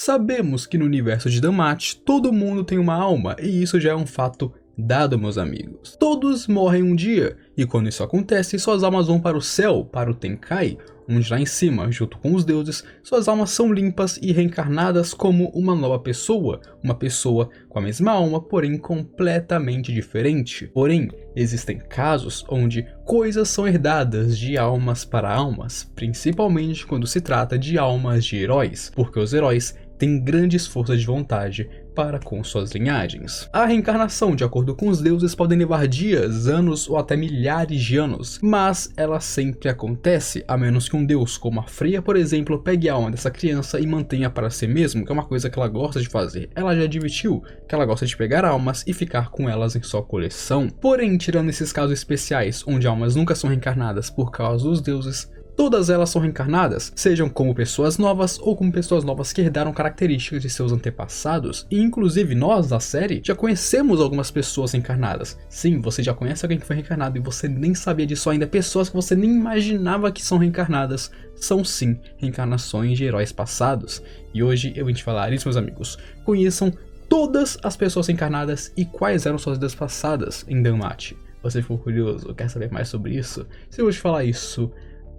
Sabemos que no universo de DanMachi, todo mundo tem uma alma, e isso já é um fato dado, meus amigos. Todos morrem um dia, e quando isso acontece, suas almas vão para o céu, para o Tenkai, onde lá em cima, junto com os deuses, suas almas são limpas e reencarnadas como uma nova pessoa, uma pessoa com a mesma alma, porém completamente diferente. Porém, existem casos onde coisas são herdadas de almas para almas, principalmente quando se trata de almas de heróis, porque os heróis têm grandes forças de vontade para com suas linhagens. A reencarnação, de acordo com os deuses, podem levar dias, anos ou até milhares de anos, mas ela sempre acontece, a menos que um deus, como a Freya, por exemplo, pegue a alma dessa criança e mantenha para si mesmo, que é uma coisa que ela gosta de fazer. Ela já admitiu que ela gosta de pegar almas e ficar com elas em sua coleção. Porém, tirando esses casos especiais, onde almas nunca são reencarnadas por causa dos deuses, todas elas são reencarnadas, sejam como pessoas novas ou como pessoas novas que herdaram características de seus antepassados. E inclusive nós, da série, já conhecemos algumas pessoas reencarnadas. Sim, você já conhece alguém que foi reencarnado e você nem sabia disso ainda. Pessoas que você nem imaginava que são reencarnadas, são sim reencarnações de heróis passados. E hoje eu vim te falar isso, meus amigos. Conheçam todas as pessoas reencarnadas e quais eram suas vidas passadas em DanMachi. Você ficou curioso, quer saber mais sobre isso? Se eu vou te falar isso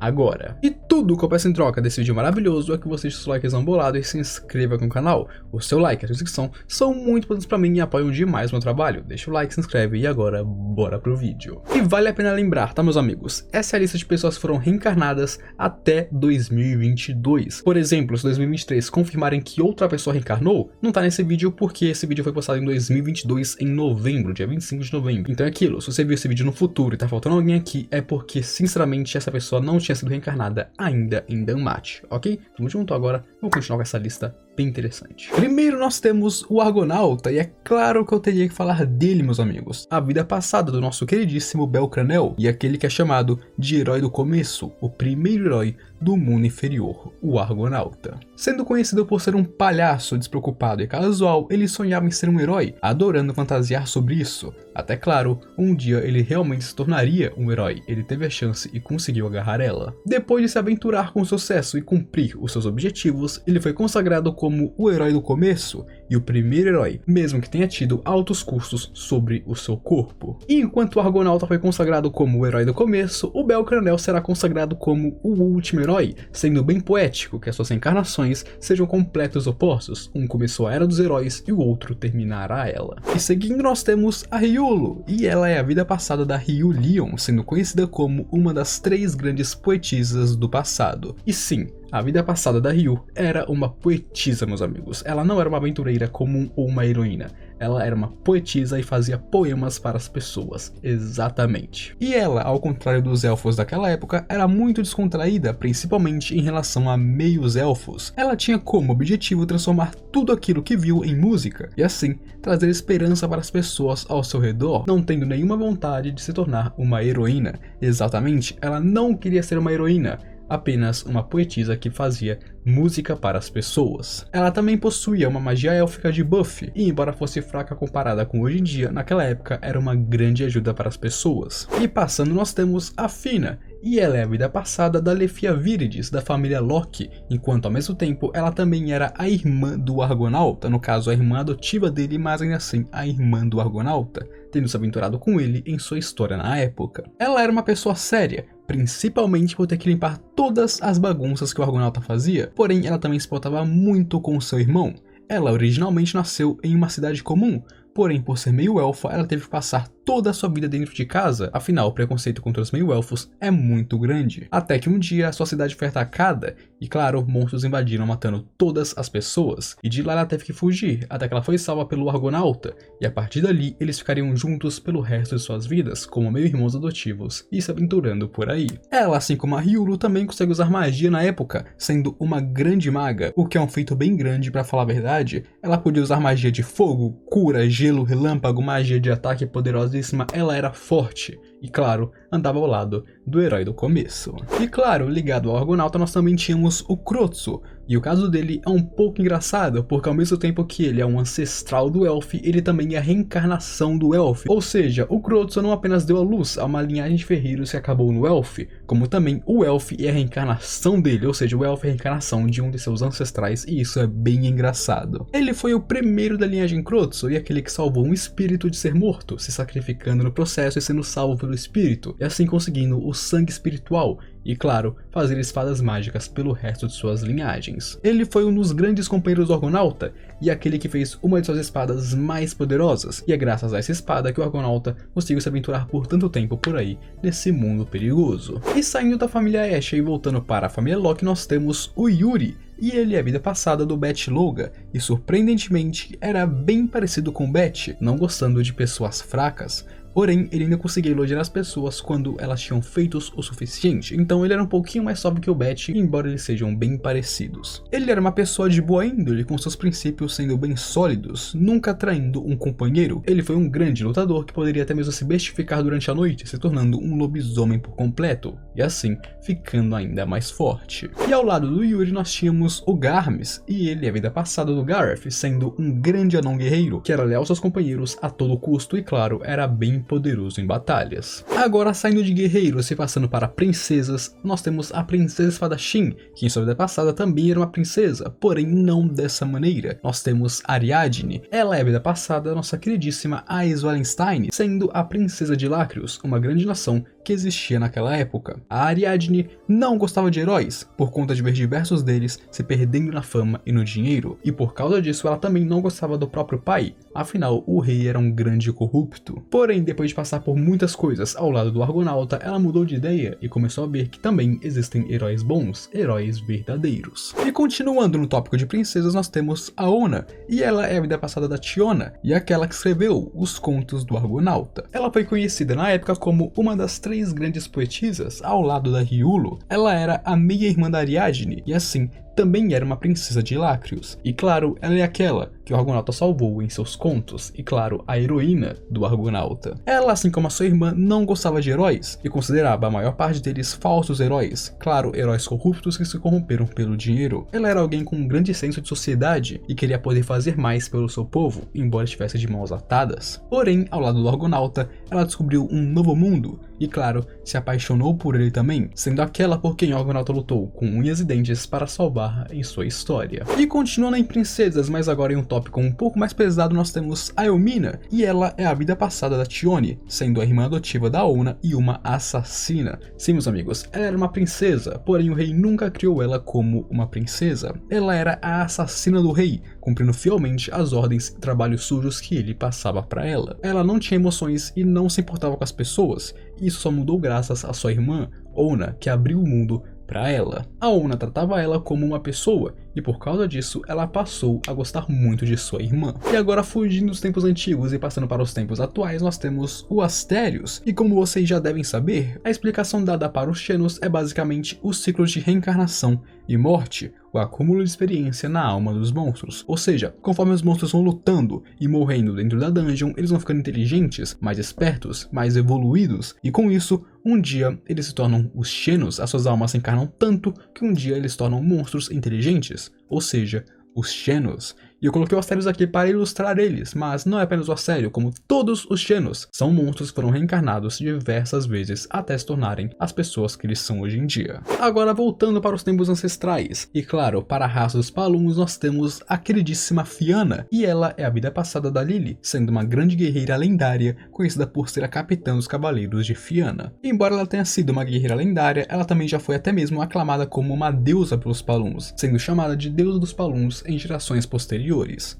agora. E tudo que eu peço em troca desse vídeo maravilhoso é que você deixe o seu likezão bolado e se inscreva no canal. O seu like e a sua inscrição são muito importantes pra mim e apoiam demais o meu trabalho. Deixa o like, se inscreve e agora bora pro vídeo. E vale a pena lembrar, tá, meus amigos? Essa é a lista de pessoas que foram reencarnadas até 2022. Por exemplo, se 2023 confirmarem que outra pessoa reencarnou, não tá nesse vídeo porque esse vídeo foi postado em 2022 em novembro, dia 25 de novembro. Então é aquilo, se você viu esse vídeo no futuro e tá faltando alguém aqui, é porque sinceramente essa pessoa não tinha sido reencarnada ainda em DanMachi, ok? Tamo junto agora, vamos continuar com essa lista bem interessante. Primeiro nós temos o Argonauta, e é claro que eu teria que falar dele, meus amigos. A vida passada do nosso queridíssimo Belcranel, e aquele que é chamado de Herói do Começo, o primeiro herói do mundo inferior, o Argonauta. Sendo conhecido por ser um palhaço despreocupado e casual, ele sonhava em ser um herói, adorando fantasiar sobre isso. Até claro, um dia ele realmente se tornaria um herói, ele teve a chance e conseguiu agarrar ela. Depois de se aventurar com sucesso e cumprir os seus objetivos, ele foi consagrado como o Herói do Começo e o primeiro herói, mesmo que tenha tido altos custos sobre o seu corpo. E enquanto o Argonauta foi consagrado como o Herói do Começo, o Belcranel será consagrado como o último herói, sendo bem poético que as suas encarnações sejam completos opostos, um começou a Era dos Heróis e o outro terminará ela. E seguindo nós temos a Hyulo, e ela é a vida passada da Hyulion, sendo conhecida como uma das 3 grandes poetisas do passado. E sim, a vida passada da Ryu era uma poetisa, meus amigos. Ela não era uma aventureira comum ou uma heroína. Ela era uma poetisa e fazia poemas para as pessoas, exatamente. E ela, ao contrário dos elfos daquela época, era muito descontraída, principalmente em relação a meios elfos. Ela tinha como objetivo transformar tudo aquilo que viu em música, e assim, trazer esperança para as pessoas ao seu redor, não tendo nenhuma vontade de se tornar uma heroína. Exatamente, ela não queria ser uma heroína, apenas uma poetisa que fazia música para as pessoas. Ela também possuía uma magia élfica de buff, e embora fosse fraca comparada com hoje em dia, naquela época era uma grande ajuda para as pessoas. E passando nós temos a Fina, e ela é a vida passada da Lefia Virides, da família Loki, enquanto ao mesmo tempo ela também era a irmã do Argonauta, no caso a irmã adotiva dele, mas ainda assim a irmã do Argonauta, tendo se aventurado com ele em sua história na época. Ela era uma pessoa séria, principalmente por ter que limpar todas as bagunças que o Argonauta fazia, porém ela também se portava muito com seu irmão. Ela originalmente nasceu em uma cidade comum, porém por ser meio elfa ela teve que passar toda a sua vida dentro de casa, afinal o preconceito contra os meio-elfos é muito grande. Até que um dia a sua cidade foi atacada e claro, monstros invadiram matando todas as pessoas, e de lá ela teve que fugir, até que ela foi salva pelo Argonauta, e a partir dali eles ficariam juntos pelo resto de suas vidas, como meio-irmãos adotivos, e se aventurando por aí. Ela, assim como a Hyulo, também consegue usar magia na época, sendo uma grande maga, o que é um feito bem grande pra falar a verdade. Ela podia usar magia de fogo, cura, gelo, relâmpago, magia de ataque poderosíssima, ela era forte. e claro, andava ao lado do herói do começo. E claro, ligado ao Argonauta nós também tínhamos o Crotso, e o caso dele é um pouco engraçado, porque ao mesmo tempo que ele é um ancestral do Elf, ele também é a reencarnação do Elf. Ou seja, o Crotso não apenas deu à luz a uma linhagem de ferreiros que acabou no Elf, como também o Elf é a reencarnação dele, ou seja, o Elf é a reencarnação de um de seus ancestrais, e isso é bem engraçado. Ele foi o primeiro da linhagem Crotso e aquele que salvou um espírito de ser morto, se sacrificando no processo e sendo salvo pelo espírito, e assim conseguindo o sangue espiritual e, claro, fazer espadas mágicas pelo resto de suas linhagens. Ele foi um dos grandes companheiros do Argonauta e aquele que fez uma de suas espadas mais poderosas, e é graças a essa espada que o Argonauta conseguiu se aventurar por tanto tempo por aí nesse mundo perigoso. E saindo da família Ashe e voltando para a família Locke, nós temos o Yuri, e ele é a vida passada do Beth Loga, e surpreendentemente era bem parecido com Beth, não gostando de pessoas fracas. Porém, ele ainda conseguia elogiar as pessoas quando elas tinham feitos o suficiente, então ele era um pouquinho mais sóbrio que o Beth, embora eles sejam bem parecidos. Ele era uma pessoa de boa índole, com seus princípios sendo bem sólidos, nunca traindo um companheiro. Ele foi um grande lutador que poderia até mesmo se bestificar durante a noite, se tornando um lobisomem por completo, e assim, ficando ainda mais forte. E ao lado do Yuri nós tínhamos o Garmes, e ele é a vida passada do Gareth, sendo um grande anão guerreiro, que era leal aos seus companheiros a todo custo e, claro, era bem poderoso em batalhas. Agora, saindo de guerreiros e passando para princesas, nós temos a princesa espadachim, que em sua vida passada também era uma princesa, porém não dessa maneira. Nós temos Ariadne, ela é a vida passada da nossa queridíssima Ais Wallenstein, sendo a princesa de Lácrios, uma grande nação que existia naquela época. A Ariadne não gostava de heróis, por conta de ver diversos deles se perdendo na fama e no dinheiro, e por causa disso ela também não gostava do próprio pai, afinal o rei era um grande corrupto. Porém, depois de passar por muitas coisas ao lado do Argonauta, ela mudou de ideia e começou a ver que também existem heróis bons, heróis verdadeiros. E continuando no tópico de princesas, nós temos a Ona, e ela é a vida passada da Tiona, e aquela que escreveu os contos do Argonauta. Ela foi conhecida na época como uma das 3 grandes poetisas ao lado da Riulo. Ela era a meia-irmã da Ariadne, e assim, também era uma princesa de Lácrios. E claro, ela é aquela que o Argonauta salvou em seus contos, e claro, a heroína do Argonauta. Ela, assim como a sua irmã, não gostava de heróis, e considerava a maior parte deles falsos heróis, claro, heróis corruptos que se corromperam pelo dinheiro. Ela era alguém com um grande senso de sociedade, e queria poder fazer mais pelo seu povo, embora estivesse de mãos atadas. Porém, ao lado do Argonauta, ela descobriu um novo mundo, e claro, se apaixonou por ele também, sendo aquela por quem o Argonauta lutou com unhas e dentes para salvar em sua história. E continuando em princesas, mas agora em um tópico um pouco mais pesado, nós temos a Eumina, e ela é a vida passada da Tione, sendo a irmã adotiva da Ona e uma assassina. Sim, meus amigos, ela era uma princesa, porém o rei nunca criou ela como uma princesa. Ela era a assassina do rei, cumprindo fielmente as ordens e trabalhos sujos que ele passava para ela. Ela não tinha emoções e não se importava com as pessoas, e isso só mudou graças à sua irmã, Ona, que abriu o mundo para ela. A Ona tratava ela como uma pessoa, e por causa disso ela passou a gostar muito de sua irmã. E agora, fugindo dos tempos antigos e passando para os tempos atuais, nós temos o Astérios, e como vocês já devem saber, a explicação dada para os Xenos é basicamente o ciclo de reencarnação e morte, o acúmulo de experiência na alma dos monstros. Ou seja, conforme os monstros vão lutando e morrendo dentro da dungeon, eles vão ficando inteligentes, mais espertos, mais evoluídos, e com isso, um dia eles se tornam os Xenos, as suas almas se encarnam tanto que um dia eles se tornam monstros inteligentes, ou seja, os Xenos. E eu coloquei o Astérios aqui para ilustrar eles, mas não é apenas o Astério, como todos os Xenos. São monstros que foram reencarnados diversas vezes até se tornarem as pessoas que eles são hoje em dia. Agora, voltando para os tempos ancestrais, e claro, para a raça dos Paluns, nós temos a queridíssima Fianna, e ela é a vida passada da Lily, sendo uma grande guerreira lendária, conhecida por ser a capitã dos Cavaleiros de Fianna. Embora ela tenha sido uma guerreira lendária, ela também já foi até mesmo aclamada como uma deusa pelos Paluns, sendo chamada de deusa dos Paluns em gerações posteriores.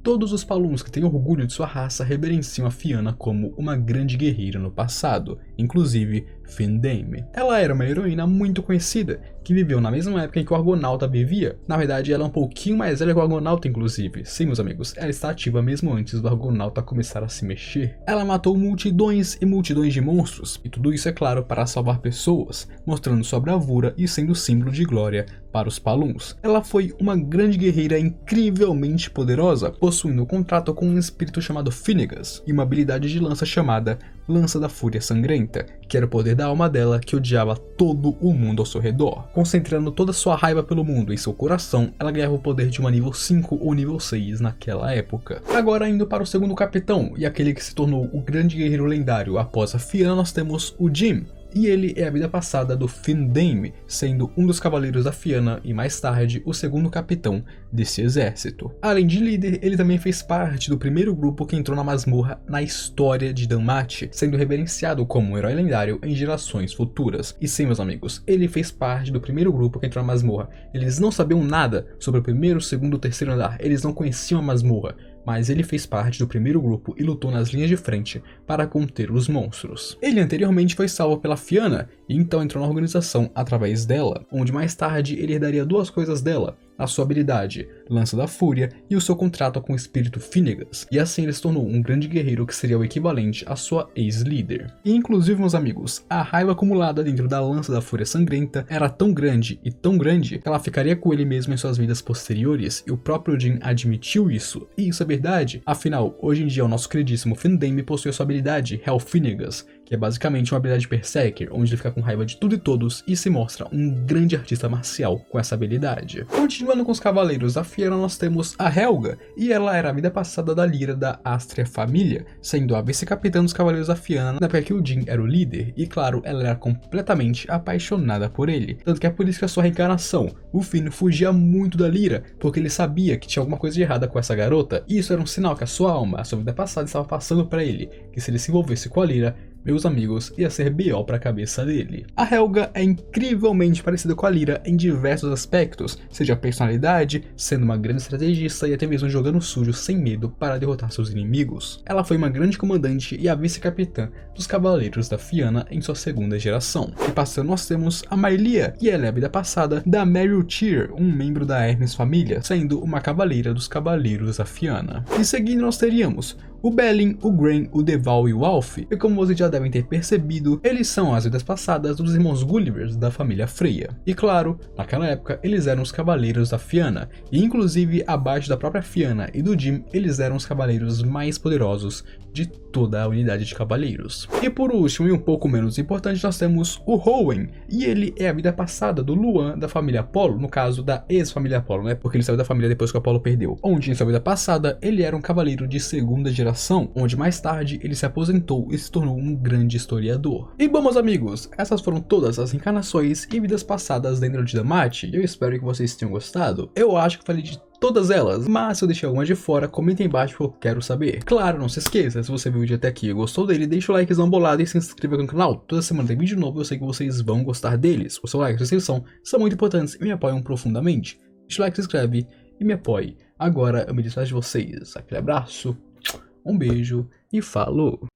Todos os Paluns que têm orgulho de sua raça reverenciam a Fianna como uma grande guerreira no passado, inclusive Findame. Ela era uma heroína muito conhecida, que viveu na mesma época em que o Argonauta vivia. Na verdade, ela é um pouquinho mais velha que o Argonauta, inclusive. Sim, meus amigos, ela está ativa mesmo antes do Argonauta começar a se mexer. Ela matou multidões e multidões de monstros, e tudo isso, é claro, para salvar pessoas, mostrando sua bravura e sendo símbolo de glória para os Paluns. Ela foi uma grande guerreira incrivelmente poderosa, possuindo um contrato com um espírito chamado Finnegas e uma habilidade de lança chamada Lança da Fúria Sangrenta, que era o poder da alma dela que odiava todo o mundo ao seu redor. Concentrando toda sua raiva pelo mundo em seu coração, ela ganhava o poder de uma nível 5 ou nível 6 naquela época. Agora indo para o segundo capitão, e aquele que se tornou o grande guerreiro lendário após a Fianna, nós temos o Jim. E ele é a vida passada do Findaime, sendo um dos cavaleiros da Fianna e mais tarde o segundo capitão desse exército. Além de líder, ele também fez parte do primeiro grupo que entrou na masmorra na história de Danmachi, sendo reverenciado como um herói lendário em gerações futuras. E sim, meus amigos, ele fez parte do primeiro grupo que entrou na masmorra. Eles não sabiam nada sobre o primeiro, segundo e terceiro andar, eles não conheciam a masmorra, mas ele fez parte do primeiro grupo e lutou nas linhas de frente para conter os monstros. Ele anteriormente foi salvo pela Fianna e então entrou na organização através dela, onde mais tarde ele herdaria duas coisas dela: a sua habilidade, Lança da Fúria, e o seu contrato com o espírito Finnegas, e assim ele se tornou um grande guerreiro que seria o equivalente à sua ex-líder. E inclusive, meus amigos, a raiva acumulada dentro da Lança da Fúria Sangrenta era tão grande e tão grande que ela ficaria com ele mesmo em suas vidas posteriores, e o próprio Jin admitiu isso, e isso é verdade, afinal, hoje em dia o nosso queridíssimo Findaime possui a sua habilidade Hell Finnegas, que é basicamente uma habilidade Berserker, onde ele fica com raiva de tudo e todos e se mostra um grande artista marcial com essa habilidade. Continuando com os cavaleiros da Fianna, nós temos a Helga, e ela era a vida passada da Lyra da Astria família, sendo a vice-capitã dos cavaleiros da Fianna na época que o Jin era o líder, e claro, ela era completamente apaixonada por ele, tanto que é por isso que a sua reencarnação, o Finn, fugia muito da Lyra, porque ele sabia que tinha alguma coisa de errada com essa garota, e isso era um sinal que a sua alma, a sua vida passada, estava passando para ele, que se ele se envolvesse com a Lyra, meus amigos, ia ser B.O. pra cabeça dele. A Helga é incrivelmente parecida com a Lyra em diversos aspectos, seja a personalidade, sendo uma grande estrategista e até mesmo jogando sujo sem medo para derrotar seus inimigos. Ela foi uma grande comandante e a vice-capitã dos Cavaleiros da Fianna em sua segunda geração. E passando nós temos a Maelia, e ela é a vida passada da Meryl Tyr, um membro da Hermes família, sendo uma cavaleira dos Cavaleiros da Fianna. E seguindo nós teríamos o Belin, o Grain, o Deval e o Alf, e como vocês já devem ter percebido, eles são as vidas passadas dos irmãos Gullivers da família Freya. E claro, naquela época eles eram os cavaleiros da Fianna, e inclusive abaixo da própria Fianna e do Jim, eles eram os cavaleiros mais poderosos de toda a unidade de cavaleiros. E por último, e um pouco menos importante, nós temos o Hoenn, e ele é a vida passada do Luan da família Apollo, no caso da ex-família Apollo, né, porque ele saiu da família depois que o Apollo perdeu. Onde em sua vida passada, ele era um cavaleiro de segunda geração, onde mais tarde ele se aposentou e se tornou um grande historiador. E bom, meus amigos, essas foram todas as encarnações e vidas passadas dentro de Danmachi, e eu espero que vocês tenham gostado. Eu acho que falei de todas elas, mas se eu deixei alguma de fora, comenta aí embaixo que eu quero saber. Claro, não se esqueça, se você viu o vídeo até aqui e gostou dele, deixa o likezão bolado e se inscreva no canal. Toda semana tem vídeo novo e eu sei que vocês vão gostar deles. O seu like e a sua inscrição são muito importantes e me apoiam profundamente. Deixa o like, se inscreve e me apoie. Agora eu me despeço de vocês. Aquele abraço, um beijo e falou!